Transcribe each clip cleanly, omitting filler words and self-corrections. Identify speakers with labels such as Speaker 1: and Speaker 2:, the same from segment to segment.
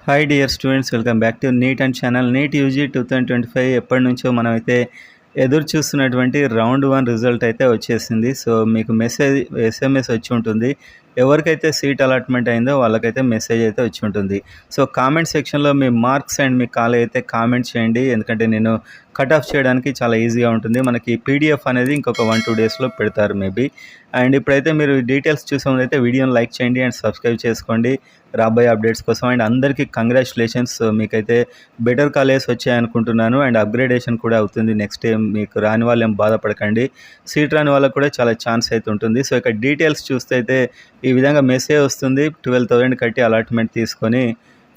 Speaker 1: Hi dear students, welcome back to NEET and channel. NEET UG 2025 ఎప్పటి నుంచో మనమైతే ఎదురు చూస్తున్నటువంటి రౌండ్ 1 రిజల్ట్ అయితే వచ్చేసింది. సో మీకు ఎస్ఎంఎస్ వచ్చి ఉంటుంది. ఎవరికైతే సీట్ అలాట్మెంట్ అయిందో వాళ్ళకైతే మెసేజ్ అయితే వచ్చి ఉంటుంది. సో కామెంట్ సెక్షన్లో మీ మార్క్స్ అండ్ మీ కాలేజ్ అయితే కామెంట్ చేయండి, ఎందుకంటే నేను కట్ ఆఫ్ చేయడానికి చాలా ఈజీగా ఉంటుంది. మనకి పీడిఎఫ్ అనేది ఇంకొక 1-2 డేస్లో పెడతారు మేబీ. అండ్ ఇప్పుడైతే మీరు డీటెయిల్స్ చూసే ముందు అయితే వీడియోని లైక్ చేయండి అండ్ సబ్స్క్రైబ్ చేసుకోండి రాబోయే అప్డేట్స్ కోసం. అండ్ అందరికీ కంగ్రాచులేషన్స్, మీకైతే బెటర్ కాలేజ్ వచ్చాయనుకుంటున్నాను. అండ్ అప్గ్రేడేషన్ కూడా అవుతుంది నెక్స్ట్ టైం. మీకు రాని వాళ్ళు ఏం బాధపడకండి, సీట్ రాని వాళ్ళకు కూడా చాలా ఛాన్స్ అయితే ఉంటుంది. సో ఇక్కడ డీటెయిల్స్ చూస్తే అయితే ఈ విధంగా మెసేజ్ వస్తుంది. 12,000 కట్టి అలాట్మెంట్ తీసుకొని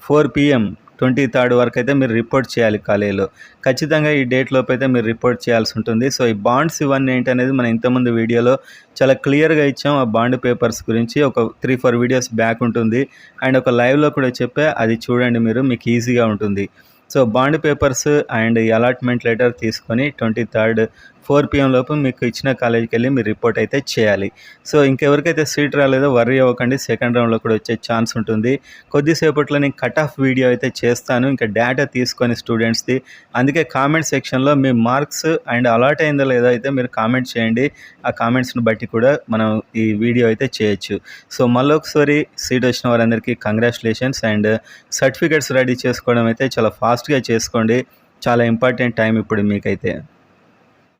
Speaker 1: 4 PM 23rd వరకు అయితే మీరు రిపోర్ట్ చేయాలి కాలేజీలో. ఖచ్చితంగా ఈ డేట్ లోపు అయితే మీరు రిపోర్ట్ చేయాల్సి ఉంటుంది. సో ఈ బాండ్స్ ఇవన్నీ ఏంటనేది మనం ఇంతకుముందు వీడియోలో చాలా క్లియర్గా ఇచ్చాం. ఆ బాండ్ పేపర్స్ గురించి ఒక 3-4 వీడియోస్ బ్యాక్ ఉంటుంది. అండ్ ఒక లైవ్లో కూడా చెప్పే, అది చూడండి మీరు, మీకు ఈజీగా ఉంటుంది. సో బాండ్ పేపర్స్ అండ్ ఈ అలాట్మెంట్ లెటర్ తీసుకొని 23rd 4 PM లోపు మీకు ఇచ్చిన కాలేజీకి వెళ్ళి మీరు రిపోర్ట్ అయితే చేయాలి. సో ఇంకెవరికైతే సీట్ రాలేదో వర్రీ అవ్వకండి, సెకండ్ రౌండ్లో కూడా వచ్చే ఛాన్స్ ఉంటుంది. కొద్దిసేపట్లో నేను కట్ ఆఫ్ వీడియో అయితే చేస్తాను, ఇంకా డేటా తీసుకొని స్టూడెంట్స్ది. అందుకే కామెంట్ సెక్షన్లో మీ మార్క్స్ అండ్ అలాట్ అయిందో లేదో అయితే మీరు కామెంట్ చేయండి. ఆ కామెంట్స్ని బట్టి కూడా మనం ఈ వీడియో అయితే చేయొచ్చు. సో మళ్ళొకసారి సీట్ వచ్చిన వారందరికీ కంగ్రాచులేషన్స్. అండ్ సర్టిఫికెట్స్ రెడీ చేసుకోవడం అయితే చాలా ఫాస్ట్గా చేసుకోండి, చాలా ఇంపార్టెంట్ టైం ఇప్పుడు మీకైతే.